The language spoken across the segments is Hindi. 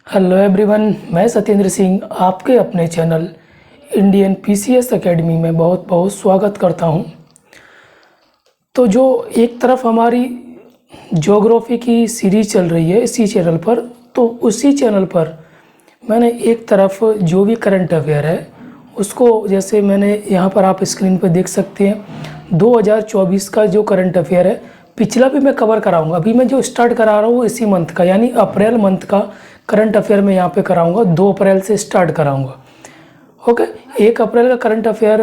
हेलो एवरीवन, मैं सत्येंद्र सिंह आपके अपने चैनल इंडियन पीसीएस एकेडमी में बहुत बहुत स्वागत करता हूं। तो जो एक तरफ हमारी ज्योग्राफी की सीरीज़ चल रही है इसी चैनल पर, तो उसी चैनल पर मैंने एक तरफ जो भी करंट अफेयर है उसको, जैसे मैंने यहाँ पर आप स्क्रीन पर देख सकते हैं 2024 का जो करंट अफेयर है, पिछला भी मैं कवर कराऊंगा। अभी मैं जो स्टार्ट करा रहा हूँ इसी मंथ का, यानी अप्रैल मंथ का करंट अफेयर मैं यहाँ पे कराऊंगा। 2 अप्रैल से स्टार्ट कराऊंगा। ओके, 1 अप्रैल का करंट अफेयर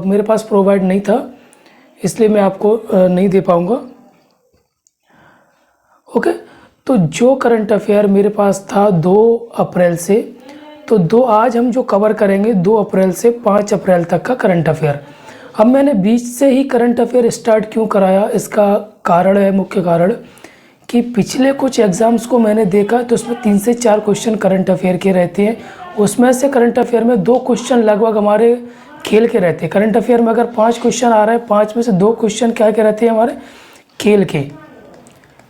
मेरे पास प्रोवाइड नहीं था, इसलिए मैं आपको नहीं दे पाऊंगा। ओके, तो जो करंट अफेयर मेरे पास था 2 अप्रैल से, तो आज हम जो कवर करेंगे 2 अप्रैल से 5 अप्रैल तक का करंट अफेयर। अब मैंने बीच से ही करंट अफेयर स्टार्ट क्यों कराया, इसका कारण है, मुख्य कारण कि पिछले कुछ एग्ज़ाम्स को मैंने देखा तो उसमें 3 से 4 क्वेश्चन करंट अफेयर के रहते हैं। उसमें से करंट अफेयर में 2 क्वेश्चन लगभग हमारे खेल के रहते हैं। करंट अफेयर में अगर 5 क्वेश्चन आ रहे हैं, 5 में से 2 क्वेश्चन क्या के रहते हैं हमारे खेल के।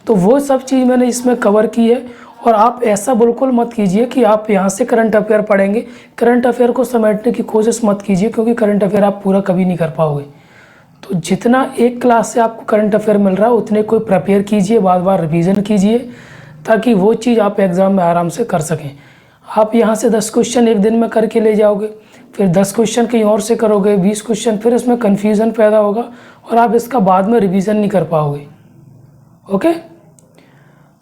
तो वो सब चीज़ मैंने इसमें कवर की है। और आप ऐसा बिल्कुल मत कीजिए कि आप यहाँ से करंट अफेयर पढ़ेंगे, करंट अफेयर को समेटने की कोशिश मत कीजिए, क्योंकि करंट अफेयर आप पूरा कभी नहीं कर पाओगे। तो जितना एक क्लास से आपको करंट अफेयर मिल रहा है उतने कोई प्रिपेयर कीजिए, बार बार रिवीजन कीजिए, ताकि वो चीज़ आप एग्ज़ाम में आराम से कर सकें। आप यहाँ से 10 क्वेश्चन एक दिन में करके ले जाओगे, फिर 10 क्वेश्चन कहीं और से करोगे, 20 क्वेश्चन, फिर इसमें कन्फ्यूज़न पैदा होगा और आप इसका बाद में रिवीजन नहीं कर पाओगे। ओके,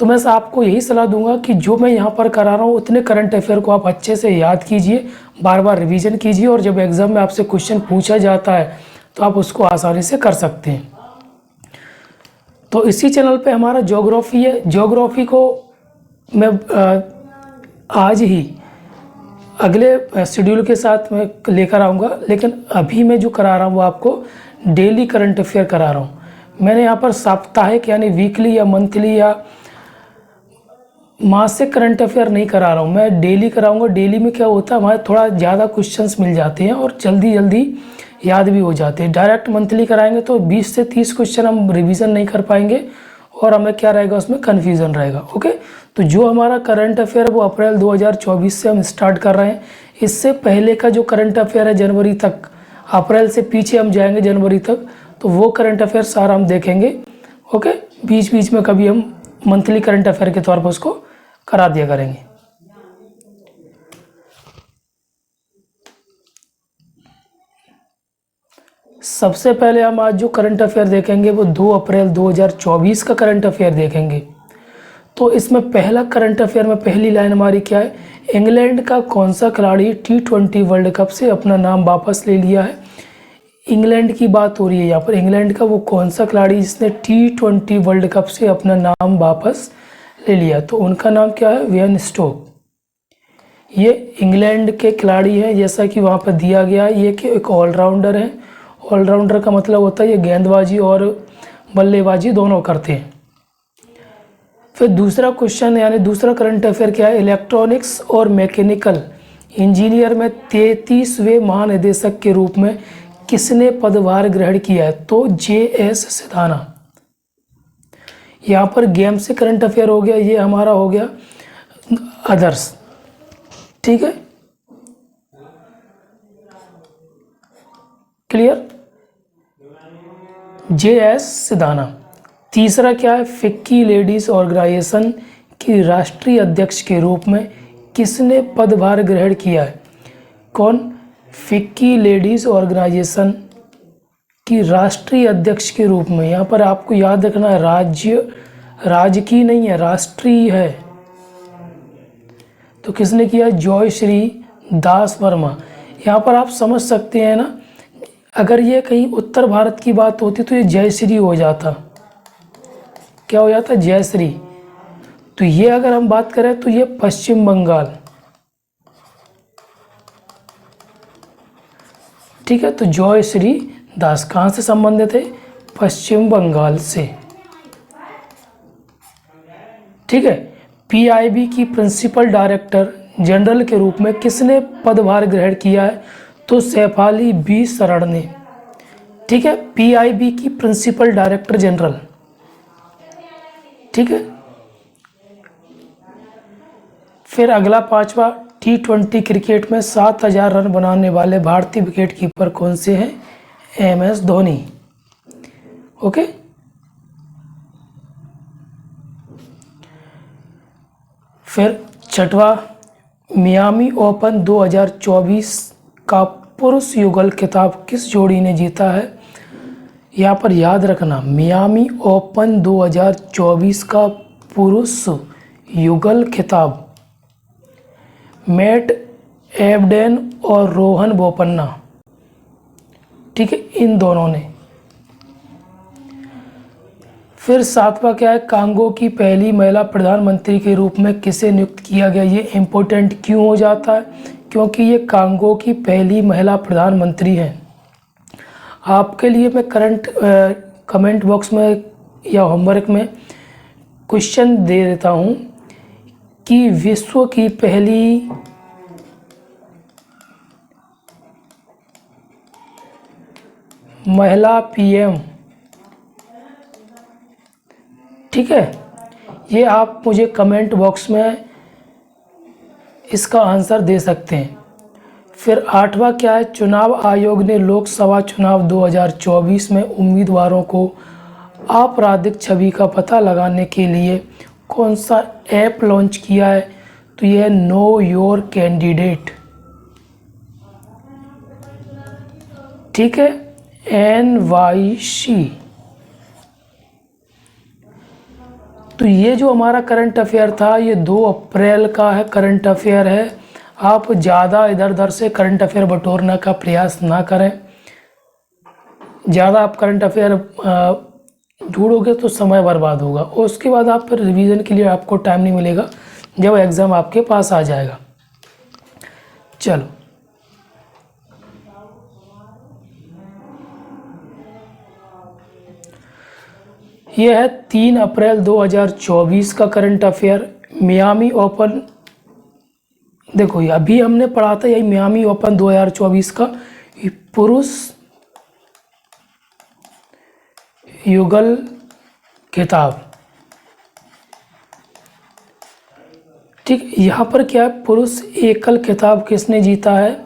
तो मैं आपको यही सलाह दूंगा कि जो मैं यहाँ पर करा रहा हूँ उतने करंट अफेयर को आप अच्छे से याद कीजिए, बार बार रिवीजन कीजिए, और जब एग्ज़ाम में आपसे क्वेश्चन पूछा जाता है तो आप उसको आसानी से कर सकते हैं। तो इसी चैनल पे हमारा ज्योग्राफी है। ज्योग्राफी को मैं आज ही अगले शेड्यूल के साथ मैं लेकर आऊँगा, लेकिन अभी मैं जो करा रहा हूँ वो आपको डेली करंट अफेयर करा रहा हूँ। मैंने यहाँ पर साप्ताहिक यानी वीकली या मंथली या मासिक करंट अफेयर नहीं करा रहा हूँ, मैं डेली कराऊंगा। डेली में क्या होता है, हमारे थोड़ा ज़्यादा क्वेश्चंस मिल जाते हैं और जल्दी जल्दी याद भी हो जाते हैं। डायरेक्ट मंथली कराएंगे तो 20 से 30 क्वेश्चन हम रिवीजन नहीं कर पाएंगे और हमें क्या रहेगा, उसमें कन्फ्यूज़न रहेगा। ओके, तो जो हमारा करंट अफेयर है वो अप्रैल 2024 से हम स्टार्ट कर रहे हैं। इससे पहले का जो करंट अफेयर है जनवरी तक, अप्रैल से पीछे हम जाएंगे जनवरी तक, तो वो करंट अफेयर सारा हम देखेंगे। ओके, बीच बीच में कभी हम मंथली करंट अफेयर के तौर पर उसको करा दिया करेंगे। सबसे पहले हम आज जो करंट अफेयर देखेंगे वो 2 अप्रैल 2024 का करंट अफेयर देखेंगे। तो इसमें पहला करंट अफेयर में पहली लाइन हमारी क्या है, इंग्लैंड का कौन सा खिलाड़ी T20 वर्ल्ड कप से अपना नाम वापस ले लिया है। इंग्लैंड की बात हो रही है यहाँ पर। इंग्लैंड का वो कौन सा खिलाड़ी जिसने T20 वर्ल्ड कप से अपना नाम वापस ले लिया, तो उनका नाम क्या है, वेन स्टोक। ये इंग्लैंड के खिलाड़ी हैं, जैसा कि वहाँ पर दिया गया है। ये कि एक ऑलराउंडर है। ऑलराउंडर का मतलब होता है ये गेंदबाजी और बल्लेबाजी दोनों करते हैं। फिर दूसरा क्वेश्चन यानी दूसरा करंट अफेयर क्या है, इलेक्ट्रॉनिक्स और मैकेनिकल इंजीनियर में 33वें महानिदेशक के रूप में किसने पदभार ग्रहण किया है, तो JS सिधाना। यहाँ पर गेम से करंट अफेयर हो गया, ये हमारा हो गया अदर्स। ठीक है, क्लियर, JS सिधाना। तीसरा क्या है, फिक्की लेडीज ऑर्गेनाइजेशन की राष्ट्रीय अध्यक्ष के रूप में किसने पदभार ग्रहण किया है, कौन, फिक्की लेडीज ऑर्गेनाइजेशन की राष्ट्रीय अध्यक्ष के रूप में। यहाँ पर आपको याद रखना है, राजकीय नहीं है, राष्ट्रीय है। तो किसने किया, जयश्री दास वर्मा। यहाँ पर आप समझ सकते हैं ना, अगर ये कहीं उत्तर भारत की बात होती तो ये जयश्री हो जाता, क्या हो जाता, जयश्री। तो ये अगर हम बात करें तो ये पश्चिम बंगाल। ठीक है, तो जयश्री दास कहाँ से संबंधित है, पश्चिम बंगाल से। ठीक है, PIB की प्रिंसिपल डायरेक्टर जनरल के रूप में किसने पदभार ग्रहण किया है, तो सैफाली बी शरण ने। ठीक है, PIB की प्रिंसिपल डायरेक्टर जनरल। ठीक है, फिर अगला पांचवा, T20 क्रिकेट में 7,000 रन बनाने वाले भारतीय विकेट कीपर कौन से हैं? MS धोनी। ओके। फिर छठवा, मियामी ओपन 2024 का पुरुष युगल खिताब किस जोड़ी ने जीता है? यहाँ पर याद रखना, मियामी ओपन 2024 का पुरुष युगल खिताब मैट एबडेन और रोहन बोपन्ना, ठीक है, इन दोनों ने। फिर सातवां क्या है, कांगो की पहली महिला प्रधानमंत्री के रूप में किसे नियुक्त किया गया? ये इम्पोर्टेंट क्यों हो जाता है? क्योंकि ये कांगो की पहली महिला प्रधानमंत्री हैं। आपके लिए मैं कमेंट बॉक्स में या होमवर्क में क्वेश्चन दे देता हूँ कि विश्व की पहली महिला PM, ठीक है, ये आप मुझे कमेंट बॉक्स में इसका आंसर दे सकते हैं। फिर आठवां क्या है, चुनाव आयोग ने लोकसभा चुनाव 2024 में उम्मीदवारों को आपराधिक छवि का पता लगाने के लिए कौन सा ऐप लॉन्च किया है? तो यह नो योर कैंडिडेट, ठीक है, NYC। तो ये जो हमारा करंट अफेयर था, ये 2 अप्रैल का है करंट अफेयर है। आप ज़्यादा इधर उधर से करंट अफेयर बटोरने का प्रयास ना करें। ज़्यादा आप करंट अफेयर ढूंढोगे तो समय बर्बाद होगा, और उसके बाद आप फिर रिवीजन के लिए आपको टाइम नहीं मिलेगा जब एग्ज़ाम आपके पास आ जाएगा। चलो, ये है 3 अप्रैल 2024 का करंट अफेयर। मियामी ओपन, देखो ये अभी हमने पढ़ा था, यही मियामी ओपन 2024 का पुरुष युगल खिताब, ठीक। यहाँ पर क्या है, पुरुष एकल खिताब किसने जीता है?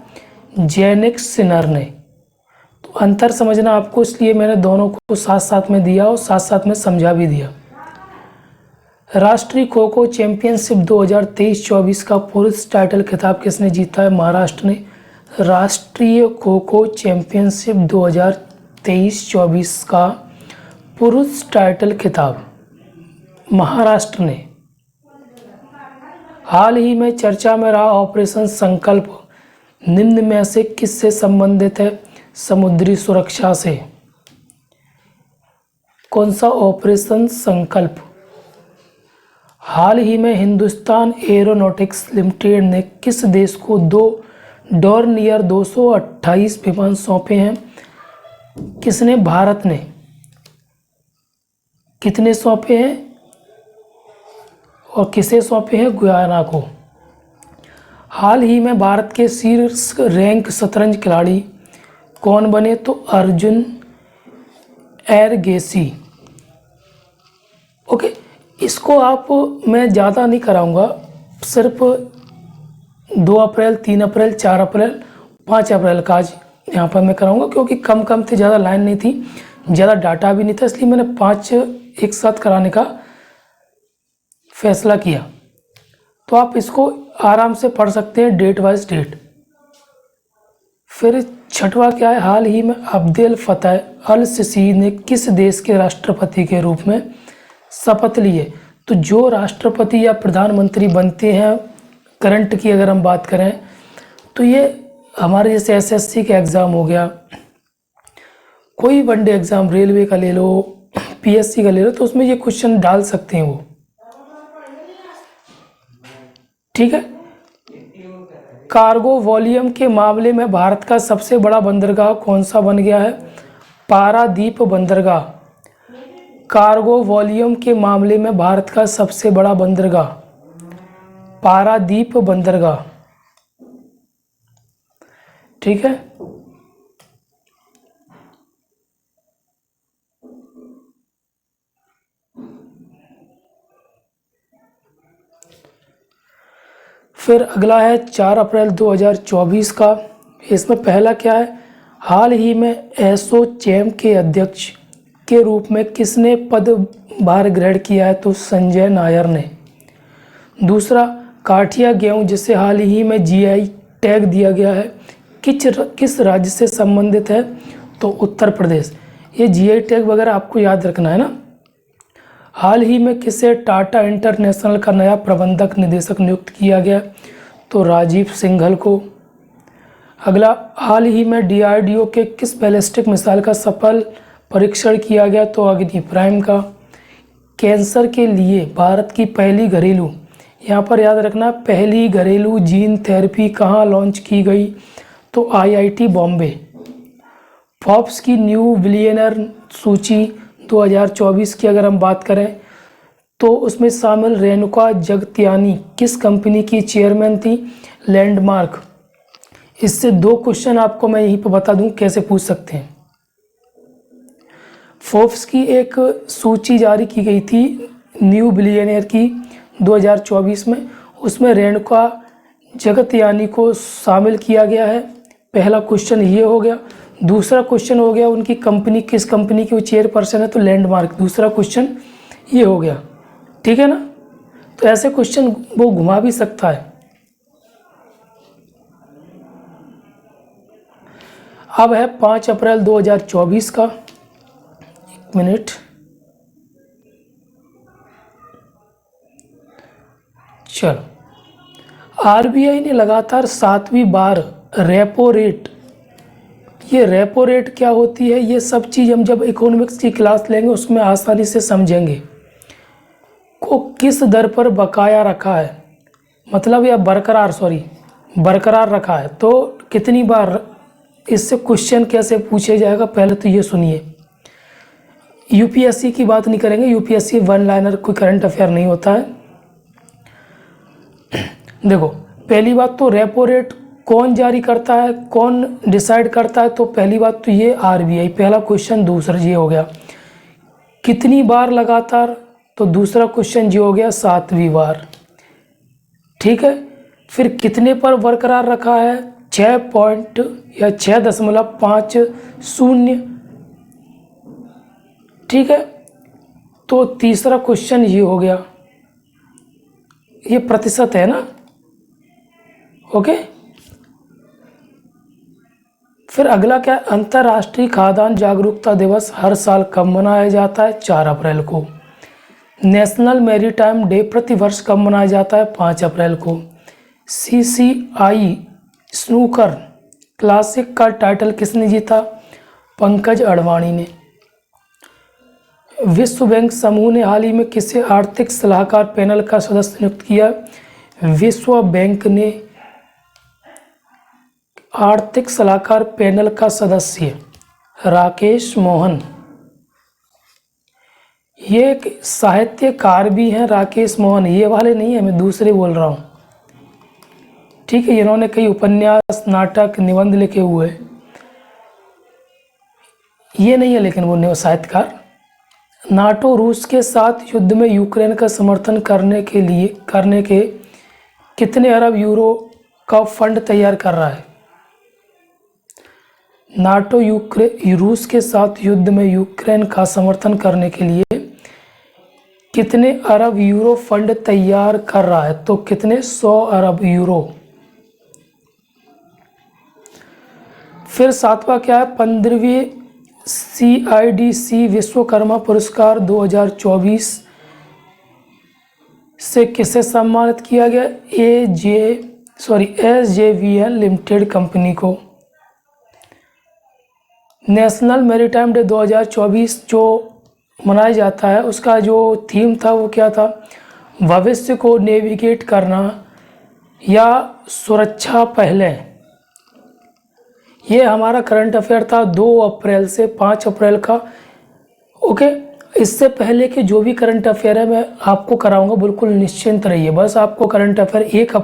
जेनिक सिनर ने। तो अंतर समझना आपको, इसलिए मैंने दोनों को साथ साथ में दिया और साथ साथ में समझा भी दिया। राष्ट्रीय खो खो चैंपियनशिप 2023-24 का पुरुष टाइटल खिताब किसने जीता है? महाराष्ट्र ने। राष्ट्रीय खो खो चैंपियनशिप 2023-24 का पुरुष टाइटल खिताब महाराष्ट्र ने। हाल ही में चर्चा में रहा ऑपरेशन संकल्प निम्न में से किससे संबंधित है? समुद्री सुरक्षा से। कौन सा ऑपरेशन संकल्प? हाल ही में हिंदुस्तान एरोनॉटिक्स लिमिटेड ने किस देश को 2 डॉर्नियर 228 विमान सौंपे हैं? किसने? भारत ने। कितने सौंपे हैं और किसे सौंपे हैं? गुयाना को। हाल ही में भारत के शीर्ष रैंक शतरंज खिलाड़ी कौन बने? तो अर्जुन एरगेसी। ओके, इसको आप मैं ज़्यादा नहीं कराऊंगा, सिर्फ 2 अप्रैल, 3 अप्रैल, 4 अप्रैल, 5 अप्रैल का आज यहाँ पर मैं कराऊंगा, क्योंकि कम थे, ज़्यादा लाइन नहीं थी, ज़्यादा डाटा भी नहीं था, इसलिए मैंने 5 एक साथ कराने का फैसला किया। तो आप इसको आराम से पढ़ सकते हैं डेट वाइज डेट। फिर छठवा क्या है, हाल ही में अब्देल फतेह अल सीसी ने किस देश के राष्ट्रपति के रूप में शपथ ली है? तो जो राष्ट्रपति या प्रधानमंत्री बनते हैं, करंट की अगर हम बात करें, तो ये हमारे जैसे SSC का एग्ज़ाम हो गया, कोई वनडे एग्ज़ाम रेलवे का ले लो, PSC का ले लो, तो उसमें ये क्वेश्चन डाल सकते हैं वो, ठीक है। कार्गो वॉल्यूम के मामले में भारत का सबसे बड़ा बंदरगाह कौन सा बन गया है? पारादीप बंदरगाह। कार्गो वॉल्यूम के मामले में भारत का सबसे बड़ा बंदरगाह पारादीप बंदरगाह, ठीक है। फिर अगला है 4 अप्रैल 2024 का। इसमें पहला क्या है, हाल ही में एसोचैम के अध्यक्ष के रूप में किसने पदभार ग्रहण किया है, तो संजय नायर ने। दूसरा, काठिया गेहूँ जिसे हाल ही में जीआई टैग दिया गया है, किस राज्य से संबंधित है, तो उत्तर प्रदेश। ये जीआई टैग वगैरह आपको याद रखना है ना। हाल ही में किसे टाटा इंटरनेशनल का नया प्रबंधक निदेशक नियुक्त किया गया, तो राजीव सिंघल को। अगला, हाल ही में डीआरडीओ के किस बैलिस्टिक मिसाइल का सफल परीक्षण किया गया, तो अग्नि प्राइम का। कैंसर के लिए भारत की पहली घरेलू, यहाँ पर याद रखना, पहली घरेलू जीन थेरेपी कहाँ लॉन्च की गई, तो आईआईटी बॉम्बे। फोर्ब्स की न्यू बिलियनर सूची 2024 की अगर हम बात करें तो उसमें शामिल रेणुका जगतियानी किस कंपनी की चेयरमैन थी, लैंडमार्क। इससे 2 क्वेश्चन आपको मैं यहीं पर बता दूं कैसे पूछ सकते हैं। फोर्ब्स की एक सूची जारी की गई थी न्यू बिलियनियर की 2024 में, उसमें रेणुका जगतियानी को शामिल किया गया है। पहला क्वेश्चन ये हो गया। दूसरा क्वेश्चन हो गया उनकी कंपनी, किस कंपनी की वो चेयरपर्सन है, तो लैंडमार्क। दूसरा क्वेश्चन ये हो गया, ठीक है ना। तो ऐसे क्वेश्चन वो घुमा भी सकता है। अब है 5 अप्रैल 2024 का। एक मिनट, चलो। आरबीआई ने लगातार 7वीं बार रेपो रेट, ये रेपो रेट क्या होती है, ये सब चीज़ हम जब इकोनॉमिक्स की क्लास लेंगे उसमें आसानी से समझेंगे। को किस दर पर बकाया रखा है, मतलब या बरकरार रखा है, तो कितनी बार। इससे क्वेश्चन कैसे पूछे जाएगा, पहले तो ये सुनिए। यूपीएससी की बात नहीं करेंगे, यूपीएससी वन लाइनर कोई करंट अफेयर नहीं होता है। देखो, पहली बात तो रेपो रेट कौन जारी करता है, कौन डिसाइड करता है, तो पहली बात तो ये आरबीआई, पहला क्वेश्चन। दूसरा ये हो गया कितनी बार लगातार, तो दूसरा क्वेश्चन ये हो गया 7वीं बार, ठीक है। फिर कितने पर बरकरार रखा है, 6.50, ठीक है। तो तीसरा क्वेश्चन ये हो गया, ये प्रतिशत है ना, ओके। फिर अगला क्या है, अंतर्राष्ट्रीय खाद्यान्न जागरूकता दिवस हर साल कब मनाया जाता है, 4 अप्रैल को। नेशनल मैरीटाइम डे प्रतिवर्ष कब मनाया जाता है, 5 अप्रैल को। सीसीआई स्नूकर क्लासिक का टाइटल किसने जीता, पंकज अडवाणी ने। विश्व बैंक समूह ने हाल ही में किसे आर्थिक सलाहकार पैनल का सदस्य नियुक्त किया, विश्व बैंक ने आर्थिक सलाहकार पैनल का सदस्य राकेश मोहन, ये एक साहित्यकार भी हैं राकेश मोहन, ये वाले नहीं है, मैं दूसरे बोल रहा हूँ, ठीक है। इन्होंने कई उपन्यास, नाटक, निबंध लिखे हुए, ये नहीं है लेकिन वो साहित्यकार। नाटो रूस के साथ युद्ध में यूक्रेन का समर्थन करने के कितने अरब यूरो का फंड तैयार कर रहा है। नाटो रूस के साथ युद्ध में यूक्रेन का समर्थन करने के लिए कितने अरब यूरो फंड तैयार कर रहा है, तो कितने, 100 अरब यूरो। फिर 7वां क्या है, 15वीं CIDC विश्वकर्मा पुरस्कार 2024 से किसे सम्मानित किया गया, SJVN लिमिटेड कंपनी को। नेशनल मैरीटाइम डे 2024 जो मनाया जाता है, उसका जो थीम था वो क्या था, भविष्य को नेविगेट करना या सुरक्षा पहले। ये हमारा करंट अफेयर था 2 अप्रैल से 5 अप्रैल का, ओके। इससे पहले के जो भी करंट अफेयर है मैं आपको कराऊंगा, बिल्कुल निश्चिंत रहिए। बस आपको करंट अफेयर 1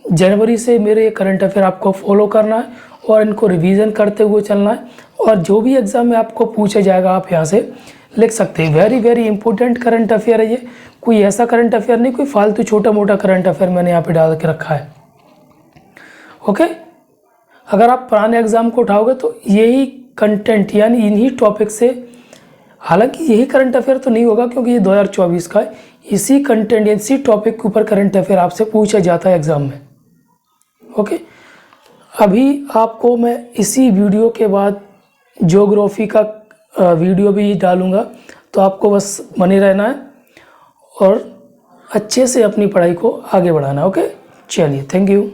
जनवरी से मेरे करंट अफेयर आपको फॉलो करना है और इनको रिवीजन करते हुए चलना है, और जो भी एग्ज़ाम में आपको पूछा जाएगा आप यहाँ से लिख सकते हैं। वेरी इंपॉर्टेंट करंट अफेयर है ये, कोई ऐसा करंट अफेयर नहीं, कोई फालतू छोटा मोटा करंट अफेयर मैंने यहाँ पे डाल के रखा है। ओके, अगर आप पुराने एग्ज़ाम को उठाओगे तो यही कंटेंट यानी इन्हीं टॉपिक से, हालांकि यही करंट अफेयर तो नहीं होगा क्योंकि ये 2024 का है, इसी कंटेंट इसी टॉपिक के ऊपर करंट अफेयर आपसे पूछा जाता है एग्ज़ाम में। ओके, अभी आपको मैं इसी वीडियो के बाद ज्योग्राफी का वीडियो भी डालूँगा, तो आपको बस बने रहना है और अच्छे से अपनी पढ़ाई को आगे बढ़ाना है। ओके, चलिए, थैंक यू।